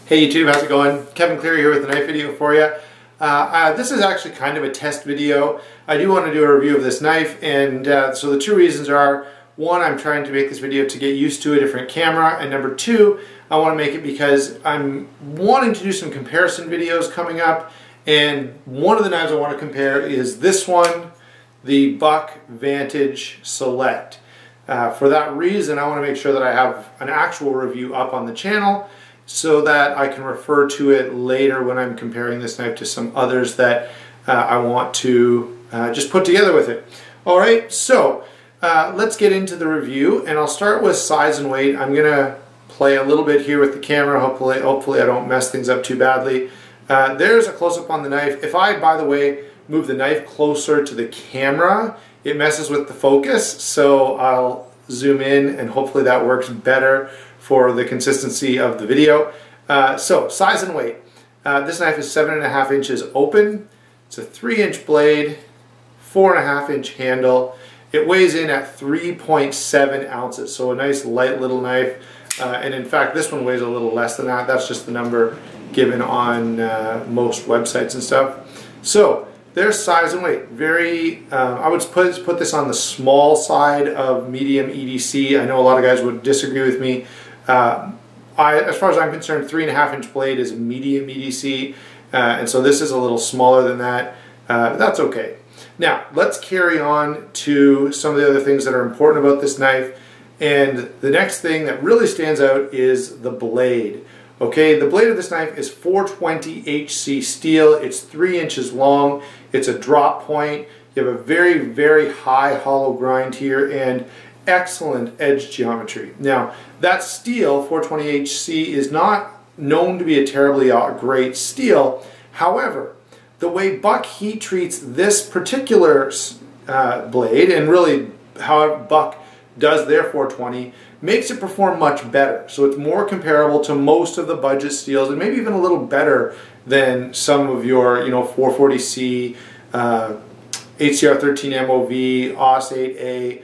Hey YouTube, how's it going? Kevin Cleary here with a knife video for you. This is actually kind of a test video. I do want to do a review of this knife, and so the two reasons are, one, I'm trying to make this video to get used to a different camera, and number two, I want to make it because I'm wanting to do some comparison videos coming up, and one of the knives I want to compare is this one, the Buck Vantage Select. For that reason, I want to make sure that I have an actual review up on the channel so that I can refer to it later when I'm comparing this knife to some others that I want to just put together with it. Alright, so let's get into the review, and I'll start with size and weight. I'm going to play a little bit here with the camera. Hopefully I don't mess things up too badly. There's a close-up on the knife. If I, by the way, move the knife closer to the camera, it messes with the focus, so I'll zoom in and hopefully that works better for the consistency of the video. So, size and weight. This knife is 7.5 inches open. It's a 3-inch blade, 4.5-inch handle. It weighs in at 3.7 ounces, so a nice light little knife. And in fact, this one weighs a little less than that. That's just the number given on most websites and stuff. So, there's size and weight. Very, I would put this on the small side of medium EDC. I know a lot of guys would disagree with me. As far as I'm concerned, 3.5-inch blade is medium EDC, and so this is a little smaller than that. That's okay. Now, let's carry on to some of the other things that are important about this knife, and the next thing that really stands out is the blade. Okay, the blade of this knife is 420 HC steel. It's 3 inches long. It's a drop point. You have a very, very high hollow grind here and excellent edge geometry. Now, that steel, 420 HC, is not known to be a terribly great steel. However, the way Buck heat treats this particular blade, and really how Buck does their 420, makes it perform much better. So it's more comparable to most of the budget steels, and maybe even a little better than some of your, 440C, HCR 13 MOV, AUS 8A,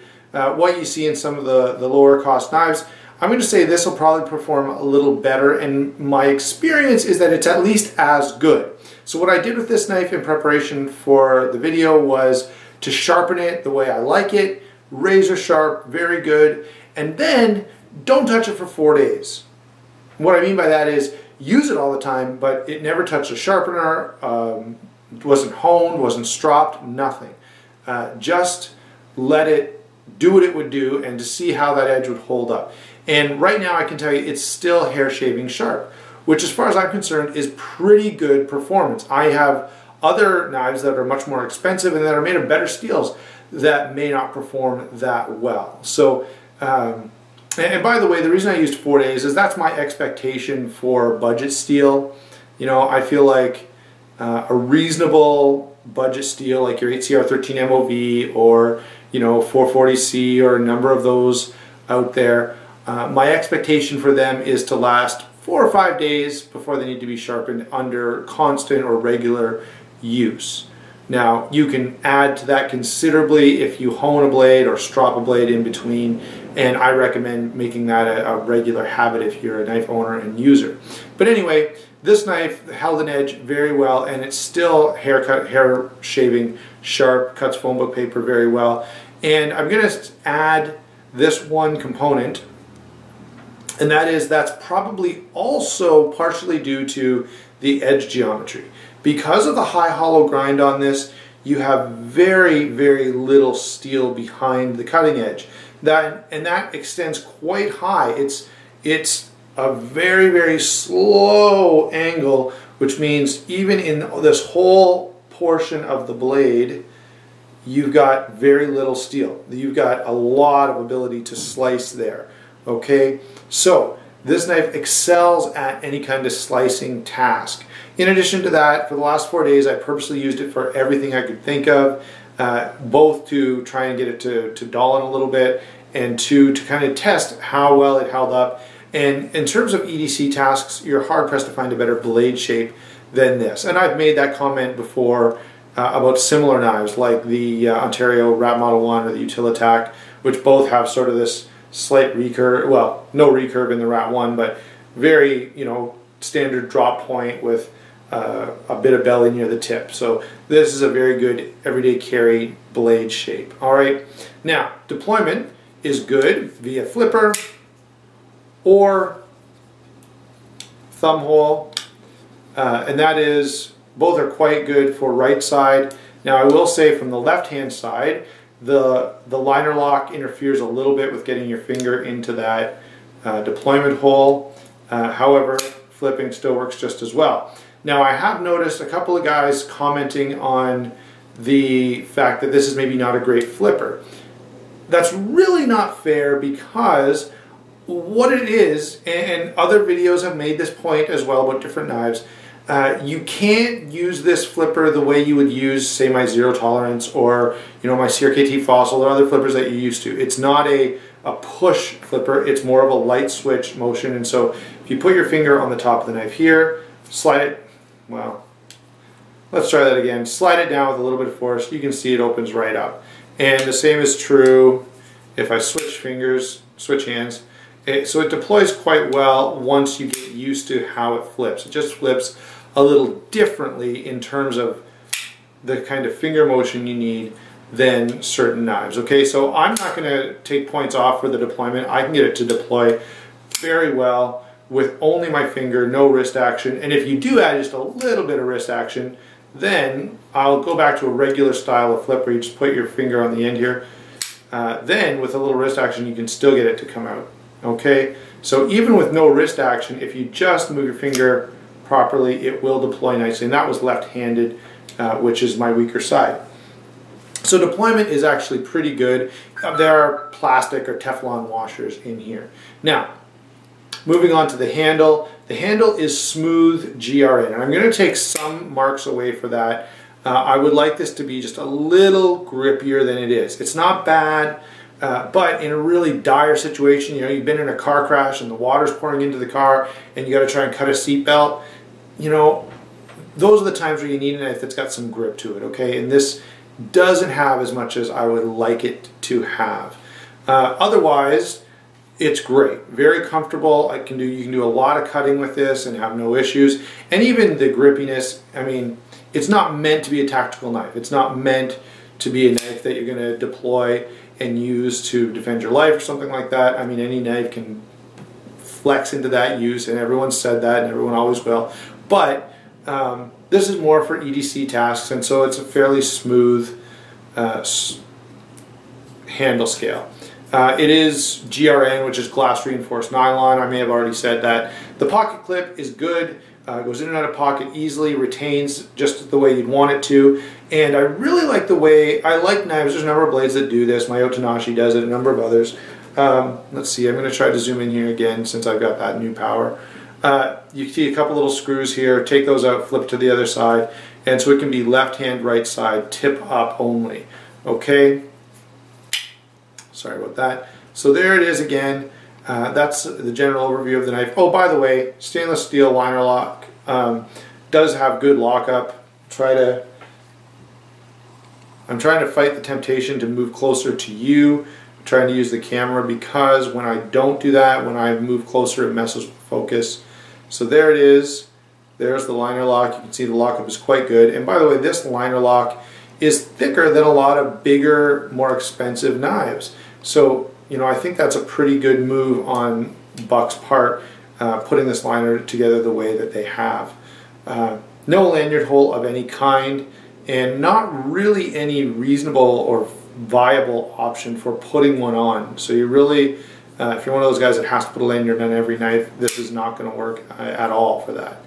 what you see in some of the lower cost knives. I'm going to say this will probably perform a little better, and my experience is that it's at least as good. So what I did with this knife in preparation for the video was to sharpen it the way I like it, razor sharp, very good, and then don't touch it for 4 days. What I mean by that is use it all the time, but it never touched a sharpener, wasn't honed, wasn't stropped, nothing. Just let it do what it would do and to see how that edge would hold up. And right now I can tell you it's still hair shaving sharp, which as far as I'm concerned is pretty good performance. I have other knives that are much more expensive and that are made of better steels that may not perform that well. So, and by the way, the reason I used 4 days is that's my expectation for budget steel. I feel like a reasonable budget steel like your HCR 13 MOV or 440C or a number of those out there, my expectation for them is to last 4 or 5 days before they need to be sharpened under constant or regular use. Now, you can add to that considerably if you hone a blade or strop a blade in between, and I recommend making that a regular habit if you're a knife owner and user. But anyway, this knife held an edge very well, and it's still hair shaving sharp, cuts phone book paper very well. And I'm going to add this one component, and that's probably also partially due to the edge geometry. Because of the high hollow grind on this, you have very, very little steel behind the cutting edge. And that extends quite high. It's a very, very slow angle, which means even in this whole portion of the blade, you've got very little steel. You've got a lot of ability to slice there. Okay, so this knife excels at any kind of slicing task. In addition to that, for the last 4 days, I purposely used it for everything I could think of, both to try and get it to dull in a little bit, and to kind of test how well it held up. And in terms of EDC tasks, you're hard-pressed to find a better blade shape than this. And I've made that comment before about similar knives, like the Ontario Rat Model 1 or the Utilitac, which both have sort of this slight recurve, well, no recurve in the Rat 1, but very, standard drop point with a bit of belly near the tip. So this is a very good everyday carry blade shape. All right, now deployment is good via flipper or thumb hole, and that is, both are quite good for right side. Now I will say from the left hand side, the liner lock interferes a little bit with getting your finger into that deployment hole. However, flipping still works just as well. Now I have noticed a couple of guys commenting on the fact that this is maybe not a great flipper. That's really not fair, because what it is, and other videos have made this point as well about different knives, you can't use this flipper the way you would use, say, my Zero Tolerance or my CRKT Fossil or other flippers that you're used to. It's not a push flipper, it's more of a light switch motion. And so if you put your finger on the top of the knife here, slide it, well, let's try that again, slide it down with a little bit of force, you can see it opens right up. And the same is true if I switch hands. So it deploys quite well once you get used to how it flips. It just flips a little differently in terms of the kind of finger motion you need than certain knives. Okay, so I'm not going to take points off for the deployment. I can get it to deploy very well with only my finger, no wrist action. And if you do add just a little bit of wrist action, then I'll go back to a regular style of flip where you just put your finger on the end here. Then with a little wrist action, you can still get it to come out. Okay, so even with no wrist action, if you just move your finger properly, it will deploy nicely. And that was left-handed, which is my weaker side. So deployment is actually pretty good. There are plastic or Teflon washers in here. Now, moving on to the handle. The handle is smooth GRN, and I'm going to take some marks away for that. I would like this to be just a little grippier than it is. It's not bad. But in a really dire situation, you've been in a car crash and the water's pouring into the car and you got to try and cut a seatbelt, those are the times where you need a knife that's got some grip to it, okay? And this doesn't have as much as I would like it to have. Otherwise, it's great, very comfortable. You can do a lot of cutting with this and have no issues. And even the grippiness, I mean, it's not meant to be a tactical knife. It's not meant to be a knife that you're going to deploy and use to defend your life or something like that. I mean, any knife can flex into that use, and everyone's said that and everyone always will. But this is more for EDC tasks, and so it's a fairly smooth handle scale. It is GRN, which is glass reinforced nylon. I may have already said that. The pocket clip is good. Goes in and out of pocket easily, retains just the way you'd want it to. And I really like the way, I like knives, there's a number of blades that do this. My Otanashi does it, a number of others. Let's see, I'm going to try to zoom in here again since I've got that new power. You see a couple little screws here, take those out, flip to the other side, and so it can be left hand, right side, tip up only. Okay, sorry about that. So there it is again. That's the general overview of the knife. Oh, by the way, stainless steel liner lock does have good lockup. I'm trying to fight the temptation to move closer to you. I'm trying to use the camera, because when I don't do that, when I move closer, it messes with focus. So there it is. There's the liner lock. You can see the lockup is quite good. And by the way, this liner lock is thicker than a lot of bigger, more expensive knives. So, I think that's a pretty good move on Buck's part, putting this liner together the way that they have. No lanyard hole of any kind, and not really any reasonable or viable option for putting one on. So you really, if you're one of those guys that has to put a lanyard on every knife, this is not going to work at all for that.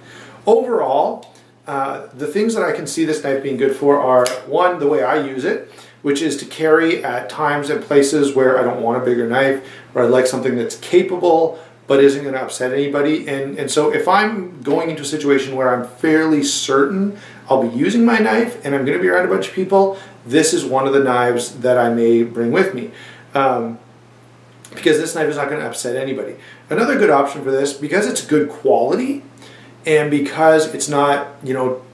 Overall, the things that I can see this knife being good for are, one, the way I use it, which is to carry at times and places where I don't want a bigger knife, or I'd like something that's capable but isn't going to upset anybody. And so if I'm going into a situation where I'm fairly certain I'll be using my knife and I'm going to be around a bunch of people, this is one of the knives that I may bring with me. Because this knife is not going to upset anybody. Another good option for this, because it's good quality, and because it's not,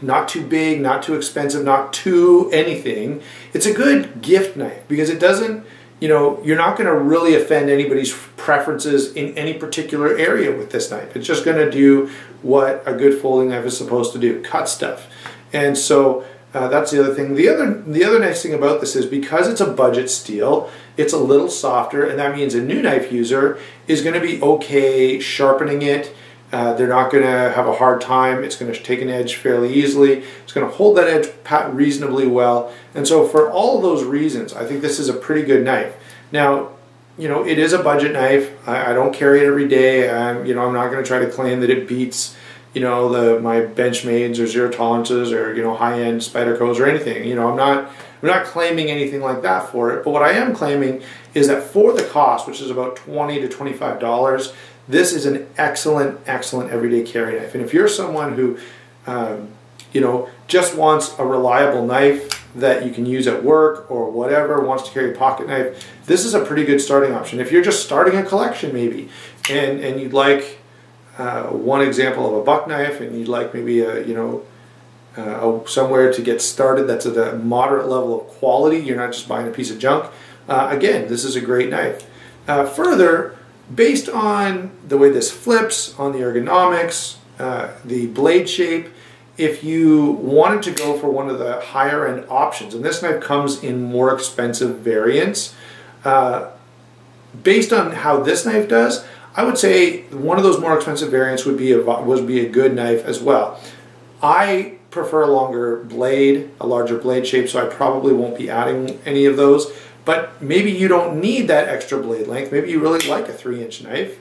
not too big, not too expensive, not too anything, it's a good gift knife, because it doesn't, you know, you're not going to really offend anybody's preferences in any particular area with this knife. It's just going to do what a good folding knife is supposed to do, cut stuff. And so that's the other thing. The other nice thing about this is because it's a budget steel, it's a little softer, and that means a new knife user is going to be okay sharpening it. They're not going to have a hard time. It's going to take an edge fairly easily. It's going to hold that edge reasonably well. And so for all of those reasons, I think this is a pretty good knife. Now, you know, it is a budget knife. I don't carry it every day. You know, I'm not going to try to claim that it beats, you know, my Benchmades or Zero Tolerances or, you know, high-end Spydercos or anything. You know, I'm not claiming anything like that for it. But what I am claiming is that for the cost, which is about $20 to $25, this is an excellent, excellent everyday carry knife. And if you're someone who, you know, just wants a reliable knife that you can use at work or whatever, wants to carry a pocket knife, this is a pretty good starting option. If you're just starting a collection maybe, and you'd like one example of a buck knife, and you'd like maybe a, you know, somewhere to get started that's at a moderate level of quality, you're not just buying a piece of junk, again, this is a great knife. Further, based on the way this flips, on the ergonomics, the blade shape, if you wanted to go for one of the higher end options, and this knife comes in more expensive variants, based on how this knife does, I would say one of those more expensive variants would be a good knife as well. I prefer a longer blade, a larger blade shape, so I probably won't be adding any of those. But maybe you don't need that extra blade length. Maybe you really like a 3-inch knife.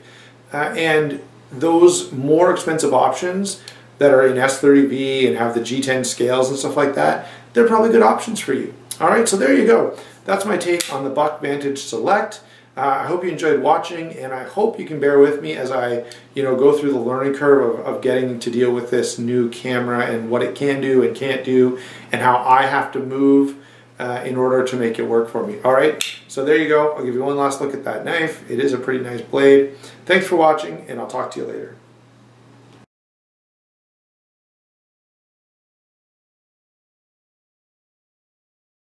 And those more expensive options that are in S30V and have the G10 scales and stuff like that, they're probably good options for you. All right, so there you go. That's my take on the Buck Vantage Select. I hope you enjoyed watching, and I hope you can bear with me as I, you know, go through the learning curve of getting to deal with this new camera and what it can do and can't do, and how I have to move in order to make it work for me. All right, so there you go. I'll give you one last look at that knife. It is a pretty nice blade. Thanks for watching, and I'll talk to you later.